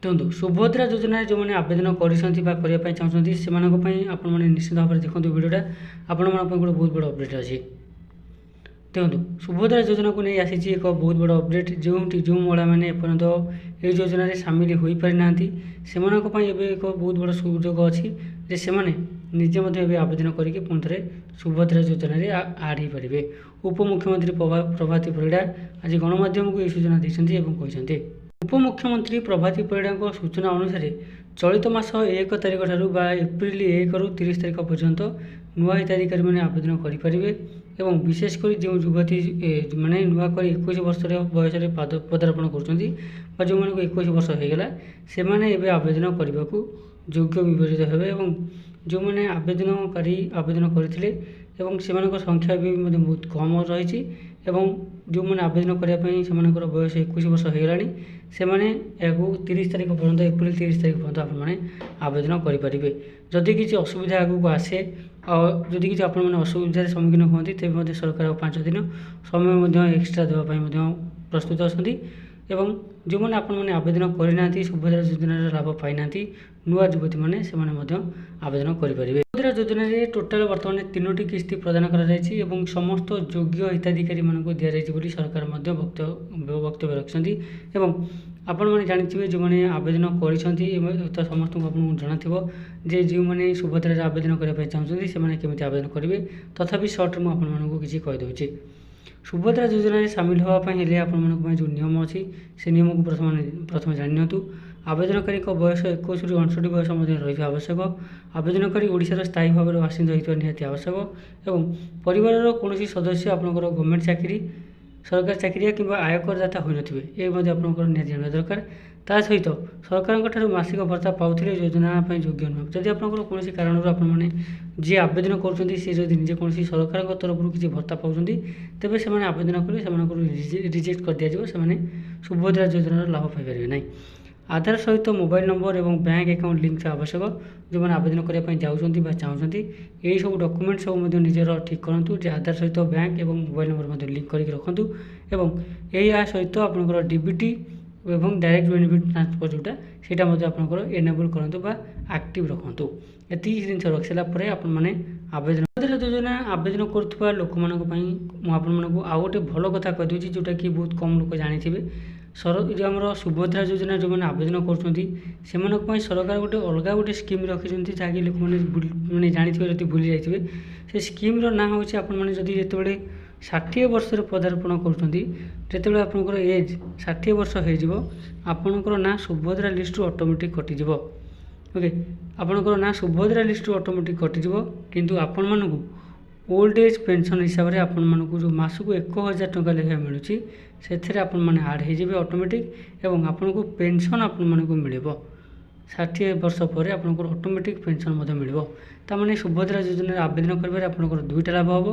ଦେଖନ୍ତୁ ସୁଭଦ୍ରା ଯୋଜନାରେ ଯେଉଁମାନେ ଆବେଦନ କରିଛନ୍ତି ବା କରିବା ପାଇଁ ଚାହୁଁଛନ୍ତି ସେମାନଙ୍କ ପାଇଁ ଆପଣମାନେ ନିଶ୍ଚିତ ଭାବରେ ଦେଖନ୍ତୁ ଭିଡ଼ିଓଟା ଆପଣମାନଙ୍କ ପାଇଁ ଗୋଟେ ବହୁତ ବଡ଼ ଅପଡ଼େଟ୍ ଅଛି। ଦେଖନ୍ତୁ ସୁଭଦ୍ରା ଯୋଜନାକୁ ନେଇ ଆସିଛି ଏକ ବହୁତ ବଡ଼ ଅପଡ଼େଟ୍। ଯେଉଁ ମହିଳାମାନେ ଏପର୍ଯ୍ୟନ୍ତ ଏହି ଯୋଜନାରେ ସାମିଲ ହୋଇପାରିନାହାନ୍ତି ସେମାନଙ୍କ ପାଇଁ ଏବେ ଏକ ବହୁତ ବଡ଼ ସୁଯୋଗ ଅଛି ଯେ ସେମାନେ ନିଜେ ମଧ୍ୟ ଏବେ ଆବେଦନ କରିକି ପୁଣି ଥରେ ସୁଭଦ୍ରା ଯୋଜନାରେ ଆଡ଼୍ ହୋଇପାରିବେ। ଉପମୁଖ୍ୟମନ୍ତ୍ରୀ ପ୍ରଭାତୀ ପରିଡ଼ା ଆଜି ଗଣମାଧ୍ୟମକୁ ଏହି ସୂଚନା ଦେଇଛନ୍ତି ଏବଂ କହିଛନ୍ତି ଉପମୁଖ୍ୟମନ୍ତ୍ରୀ ପ୍ରଭାତୀ ପରିଡ଼ାଙ୍କ ସୂଚନା ଅନୁସାରେ ଚଳିତ ମାସ 1 ତାରିଖ ଠାରୁ ବା ଏପ୍ରିଲ 1ରୁ 30 ତାରିଖ ପର୍ଯ୍ୟନ୍ତ ନୂଆ ହିତାଧିକାରୀମାନେ ଆବେଦନ କରିପାରିବେ ଏବଂ ବିଶେଷ କରି ଯେଉଁ ଯୁବତୀ ମାନେ ନୂଆ କରି 21 ବର୍ଷର ବୟସରେ ପଦାର୍ପଣ କରୁଛନ୍ତି ବା ଯେଉଁମାନଙ୍କୁ 21 ବର୍ଷ ହୋଇଗଲା ସେମାନେ ଏବେ ଆବେଦନ କରିବାକୁ ଯୋଗ୍ୟ ବିବେଚିତ ହେବେ ଏବଂ ଯେଉଁମାନେ ଆବେଦନ କରିଥିଲେ ଏବଂ ସେମାନଙ୍କ ସଂଖ୍ୟା ବି ମଧ୍ୟ ବହୁତ କମ୍ ରହିଛି ଏବଂ ଯେଉଁମାନେ ଆବେଦନ କରିବା ପାଇଁ ସେମାନଙ୍କର ବୟସ 21 ବର୍ଷ ହୋଇଗଲାଣି ସେମାନେ ଏହାକୁ 30 ତାରିଖ ପର୍ଯ୍ୟନ୍ତ ଏପ୍ରିଲ 30 ତାରିଖ ପର୍ଯ୍ୟନ୍ତ ଆପଣମାନେ ଆବେଦନ କରିପାରିବେ। ଯଦି କିଛି ଅସୁବିଧା ଆଗକୁ ଆସେ ଆଉ ଯଦି କିଛି ଆପଣମାନେ ଅସୁବିଧାର ସମ୍ମୁଖୀନ ହୁଅନ୍ତି ତେବେ ମଧ୍ୟ ସରକାର 5 ଦିନ ସମୟ ମଧ୍ୟ ଏକ୍ସଟ୍ରା ଦେବା ପାଇଁ ମଧ୍ୟ ପ୍ରସ୍ତୁତ ଅଛନ୍ତି ଏବଂ ଯେଉଁମାନେ ଆପଣମାନେ ଆବେଦନ କରିନାହାନ୍ତି ସୁଭଦ୍ରା ଯୋଜନାର ଲାଭ ପାଇନାହାନ୍ତି ନୂଆ ଯୁବତୀମାନେ ସେମାନେ ମଧ୍ୟ ଆବେଦନ କରିପାରିବେ। ସୁଭଦ୍ରା ଯୋଜନାରେ ଟୋଟାଲ ବର୍ତ୍ତମାନ 3ଟି କିସ୍ତି ପ୍ରଦାନ କରାଯାଇଛି ଏବଂ ସମସ୍ତ ଯୋଗ୍ୟ ହିତାଧିକାରୀମାନଙ୍କୁ ଦିଆଯାଇଛି ବୋଲି ସରକାର ମଧ୍ୟ ବକ୍ତବ୍ୟ ରଖିଛନ୍ତି ଏବଂ ଆପଣମାନେ ଜାଣିଥିବେ ଯେଉଁମାନେ ଆବେଦନ କରିଛନ୍ତି ତ ସମସ୍ତଙ୍କୁ ଆପଣଙ୍କୁ ଜଣାଥିବ ଯେ ଯେଉଁମାନେ ସୁଭଦ୍ରାରେ ଆବେଦନ କରିବା ପାଇଁ ଚାହୁଁଛନ୍ତି ସେମାନେ କେମିତି ଆବେଦନ କରିବେ। ତଥାପି ସର୍ଟରେ ମୁଁ ଆପଣମାନଙ୍କୁ କିଛି କହିଦେଉଛି। ସୁଭଦ୍ରା ଯୋଜନାରେ ସାମିଲ ହେବା ପାଇଁ ହେଲେ ଆପଣମାନଙ୍କ ପାଇଁ ଯେଉଁ ନିୟମ ଅଛି ସେ ନିୟମକୁ ପ୍ରଥମେ ଜାଣିନିଅନ୍ତୁ। ଆବେଦନକାରୀଙ୍କ ବୟସ 21ରୁ 59 ବର୍ଷ ମଧ୍ୟରେ ରହିବା ଆବଶ୍ୟକ। ଆବେଦନକାରୀ ଓଡ଼ିଶାର ସ୍ଥାୟୀ ଭାବରେ ବାସିନ୍ଦା ହୋଇଥିବା ନିହାତି ଆବଶ୍ୟକ ଏବଂ ପରିବାରର କୌଣସି ସଦସ୍ୟ ଆପଣଙ୍କର ଗଭର୍ଣ୍ଣମେଣ୍ଟ ଚାକିରି ସରକାରୀ ଚାକିରିଆ କିମ୍ବା ଆୟକରଦାତା ହୋଇନଥିବେ ଏ ମଧ୍ୟ ଆପଣଙ୍କର ନିହାତି ଜାଣିବା ଦରକାର। ତା ସହିତ ସରକାରଙ୍କ ଠାରୁ ମାସିକ ଭତ୍ତା ପାଉଥିଲେ ଯୋଜନା ପାଇଁ ଯୋଗ୍ୟ ନୁହେଁ। ଯଦି ଆପଣଙ୍କର କୌଣସି କାରଣରୁ ଆପଣମାନେ ଯିଏ ଆବେଦନ କରୁଛନ୍ତି ସେ ଯଦି ନିଜେ କୌଣସି ସରକାରଙ୍କ ତରଫରୁ କିଛି ଭତ୍ତା ପାଉଛନ୍ତି ତେବେ ସେମାନେ ଆବେଦନ କଲେ ସେମାନଙ୍କୁ ରିଜେକ୍ଟ କରିଦିଆଯିବ, ସେମାନେ ସୁଭଦ୍ରା ଯୋଜନାର ଲାଭ ପାଇପାରିବେ ନାହିଁ। ଆଧାର ସହିତ ମୋବାଇଲ ନମ୍ବର ଏବଂ ବ୍ୟାଙ୍କ ଆକାଉଣ୍ଟ ଲିଙ୍କ୍ ଥିବା ଆବଶ୍ୟକ। ଯେଉଁମାନେ ଆବେଦନ କରିବା ପାଇଁ ଯାଉଛନ୍ତି ବା ଚାହୁଁଛନ୍ତି ଏହିସବୁ ଡକ୍ୟୁମେଣ୍ଟ ସବୁ ମଧ୍ୟ ନିଜର ଠିକ୍ କରନ୍ତୁ ଯେ ଆଧାର ସହିତ ବ୍ୟାଙ୍କ ଏବଂ ମୋବାଇଲ ନମ୍ବର ମଧ୍ୟ ଲିଙ୍କ୍ କରିକି ରଖନ୍ତୁ ଏବଂ ଏହା ସହିତ ଆପଣଙ୍କର ଡିବିଟି ଏବଂ ଡାଇରେକ୍ଟ ବେନିଫିଟ୍ ଟ୍ରାନ୍ସଫର ଯେଉଁଟା ସେଇଟା ମଧ୍ୟ ଆପଣଙ୍କର ଏନେବଲ୍ କରନ୍ତୁ ବା ଆକ୍ଟିଭ୍ ରଖନ୍ତୁ। ଏତିକି ଜିନିଷ ରଖିସାରିଲା ପରେ ଆପଣମାନେ ଆବେଦନ ଯୋଜନା ଆବେଦନ କରୁଥିବା ଲୋକମାନଙ୍କ ପାଇଁ ମୁଁ ଆପଣମାନଙ୍କୁ ଆଉ ଗୋଟେ ଭଲ କଥା କହିଦେଉଛି ଯେଉଁଟାକି ବହୁତ କମ୍ ଲୋକ ଜାଣିଥିବେ। ଯେଉଁ ଆମର ସୁଭଦ୍ରା ଯୋଜନା ଯେଉଁମାନେ ଆବେଦନ କରୁଛନ୍ତି ସେମାନଙ୍କ ପାଇଁ ସରକାର ଅଲଗା ଗୋଟେ ସ୍କିମ୍ ରଖିଛନ୍ତି ଯାହାକି ଲୋକମାନେ ଜାଣିଥିବେ ଯଦି ଭୁଲି ଯାଇଥିବେ। ସେ ସ୍କିମ୍ର ନାଁ ହେଉଛି ଆପଣମାନେ ଯଦି ଯେତେବେଳେ 60 ବର୍ଷରେ ପଦାର୍ପଣ କରୁଛନ୍ତି ଯେତେବେଳେ ଆପଣଙ୍କର ଏଜ୍ 60 ବର୍ଷ ହୋଇଯିବ ଆପଣଙ୍କର ନାଁ ସୁଭଦ୍ରା ଲିଷ୍ଟରୁ ଅଟୋମେଟିକ୍ କଟିଯିବ। ଓକେ, ଆପଣଙ୍କର ନାଁ ସୁଭଦ୍ରା ଲିଷ୍ଟରୁ ଅଟୋମେଟିକ୍ କଟିଯିବ କିନ୍ତୁ ଆପଣମାନଙ୍କୁ ଓଲ୍ଡ ଏଜ୍ ପେନ୍ସନ୍ ହିସାବରେ ଆପଣମାନଙ୍କୁ ଯେଉଁ ମାସକୁ 1000 ଟଙ୍କା ଲେଖାଏଁ ମିଳୁଛି ସେଥିରେ ଆପଣମାନେ ଆଡ଼୍ ହୋଇଯିବେ ଅଟୋମେଟିକ୍ ଏବଂ ଆପଣଙ୍କୁ ପେନ୍ସନ୍ ଆପଣମାନଙ୍କୁ ମିଳିବ। 60 ବର୍ଷ ପରେ ଆପଣଙ୍କର ଅଟୋମେଟିକ୍ ପେନ୍ସନ୍ ମଧ୍ୟ ମିଳିବ। ତା'ମାନେ ସୁଭଦ୍ରା ଯୋଜନାରେ ଆବେଦନ କରିବାରେ ଆପଣଙ୍କର 2ଟା ଲାଭ ହେବ।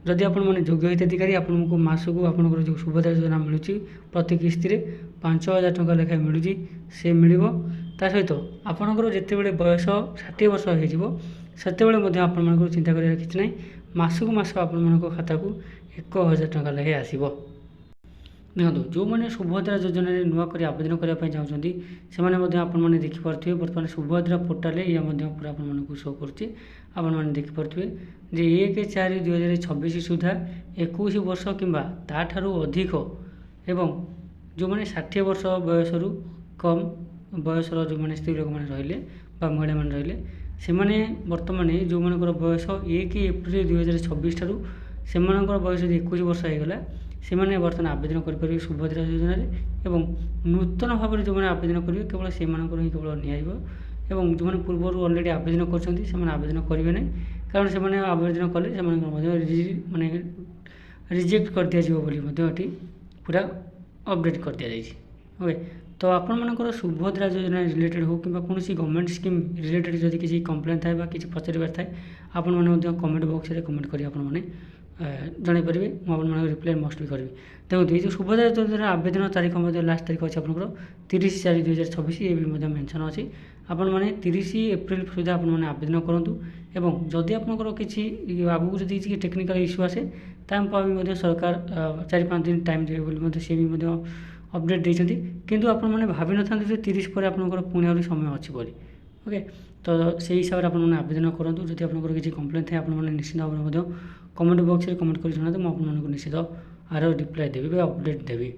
ଯଦି ଆପଣମାନେ ଯୋଗ୍ୟ ହିତାଧିକାରୀ ଆପଣଙ୍କୁ ମାସକୁ ଆପଣଙ୍କର ଯେଉଁ ସୁଭଦ୍ରା ଯୋଜନା ମିଳୁଛି ପ୍ରତି କିସ୍ତିରେ 5000 ଟଙ୍କା ଲେଖାଏଁ ମିଳୁଛି ସେ ମିଳିବ। ତା ସହିତ ଆପଣଙ୍କର ଯେତେବେଳେ ବୟସ 60 ବର୍ଷ ହୋଇଯିବ ସେତେବେଳେ ମଧ୍ୟ ଆପଣମାନଙ୍କର ଚିନ୍ତା କରିବାର କିଛି ନାହିଁ, ମାସକୁ ମାସ ଆପଣମାନଙ୍କ ଖାତାକୁ 1000 ଟଙ୍କା ଲେଖାଏଁ ଆସିବ। ଦେଖନ୍ତୁ ଯେଉଁମାନେ ସୁଭଦ୍ରା ଯୋଜନାରେ ନୂଆ କରି ଆବେଦନ କରିବା ପାଇଁ ଚାହୁଁଛନ୍ତି ସେମାନେ ମଧ୍ୟ ଆପଣମାନେ ଦେଖିପାରୁଥିବେ ବର୍ତ୍ତମାନ ସୁଭଦ୍ରା ପୋର୍ଟାଲରେ ଏହା ମଧ୍ୟ ପୁରା ଆପଣମାନଙ୍କୁ ଶୋ କରୁଛି। ଆପଣମାନେ ଦେଖିପାରୁଥିବେ ଯେ 1/4/2026 ସୁଦ୍ଧା 21 ବର୍ଷ କିମ୍ବା ତାଠାରୁ ଅଧିକ ଏବଂ ଯେଉଁମାନେ 60 ବର୍ଷ ବୟସରୁ କମ୍ ବୟସର ଯେଉଁମାନେ ସ୍ତ୍ରୀ ଲୋକମାନେ ରହିଲେ ବା ମହିଳାମାନେ ରହିଲେ ସେମାନେ ବର୍ତ୍ତମାନ ଯେଉଁମାନଙ୍କର ବୟସ 1 ଏପ୍ରିଲ 2026 ଠାରୁ ସେମାନଙ୍କର ବୟସ ଯଦି 21 ବର୍ଷ ହୋଇଗଲା ସେମାନେ ବର୍ତ୍ତମାନ ଆବେଦନ କରିପାରିବେ ସୁଭଦ୍ରା ଯୋଜନାରେ ଏବଂ ନୂତନ ଭାବରେ ଯେଉଁମାନେ ଆବେଦନ କରିବେ କେବଳ ସେମାନଙ୍କର ହିଁ କେବଳ ନିଆଯିବ ଏବଂ ଯେଉଁମାନେ ପୂର୍ବରୁ ଅଲରେଡ଼ି ଆବେଦନ କରିଛନ୍ତି ସେମାନେ ଆବେଦନ କରିବେ ନାହିଁ କାରଣ ସେମାନେ ଆବେଦନ କଲେ ସେମାନଙ୍କର ମଧ୍ୟ ରିଜେକ୍ଟ କରିଦିଆଯିବ ବୋଲି ମଧ୍ୟ ଏଠି ପୁରା ଅପଡ଼େଟ୍ କରିଦିଆଯାଇଛି। ଓକେ, ତ ଆପଣମାନଙ୍କର ସୁଭଦ୍ରା ଯୋଜନା ରିଲେଟେଡ଼୍ ହେଉ କିମ୍ବା କୌଣସି ଗଭର୍ଣ୍ଣମେଣ୍ଟ ସ୍କିମ୍ ରିଲେଟେଡ଼୍ ଯଦି କିଛି କମ୍ପ୍ଲେନ୍ ଥାଏ ବା କିଛି ପଚାରିବାର ଥାଏ ଆପଣମାନେ ମଧ୍ୟ କମେଣ୍ଟ ବକ୍ସରେ କମେଣ୍ଟ କରି ଆପଣମାନେ ଜଣାଇପାରିବେ, ମୁଁ ଆପଣମାନଙ୍କୁ ରିପ୍ଲାଏ ମଷ୍ଟ ବି କରିବି। ଦେଖନ୍ତୁ ଏଇ ଯେଉଁ ସୁଭଦ୍ରା ଯୋଜନା ଆବେଦନ ତାରିଖ ମଧ୍ୟ ଲାଷ୍ଟ ତାରିଖ ଅଛି ଆପଣଙ୍କର 30/4/2026 ଏ ବି ମଧ୍ୟ ମେନସନ୍ ଅଛି। ଆପଣମାନେ 30 ଏପ୍ରିଲ ସୁଦ୍ଧା ଆପଣମାନେ ଆବେଦନ କରନ୍ତୁ ଏବଂ ଯଦି ଆପଣଙ୍କର କିଛି ଆଗକୁ ଯଦି କିଛି ଟେକ୍ନିକାଲ୍ ଇସ୍ୟୁ ଆସେ ତା ପାଇଁ ମଧ୍ୟ ସରକାର 4-5 ଦିନ ଟାଇମ୍ ଦେବେ ବୋଲି ମଧ୍ୟ ସେ ବି ମଧ୍ୟ ଅପଡ଼େଟ୍ ଦେଇଛନ୍ତି, କିନ୍ତୁ ଆପଣମାନେ ଭାବିନଥାନ୍ତୁ ଯେ 30 ପରେ ଆପଣଙ୍କର ପୁଣି ଆହୁରି ସମୟ ଅଛି ବୋଲି। ଓକେ, ତ ସେଇ ହିସାବରେ ଆପଣମାନେ ଆବେଦନ କରନ୍ତୁ। ଯଦି ଆପଣଙ୍କର କିଛି କମ୍ପ୍ଲେନ୍ ଥାଏ ଆପଣମାନେ ନିଶ୍ଚିତ ଭାବରେ ମଧ୍ୟ କମେଣ୍ଟ ବକ୍ସରେ କମେଣ୍ଟ କରି ଜଣାନ୍ତୁ। ମୁଁ ଆପଣମାନଙ୍କୁ ନିଶ୍ଚିତ ଆର ରିପ୍ଲାଏ ଦେବି ବା ଅପଡ଼େଟ୍ ଦେବି।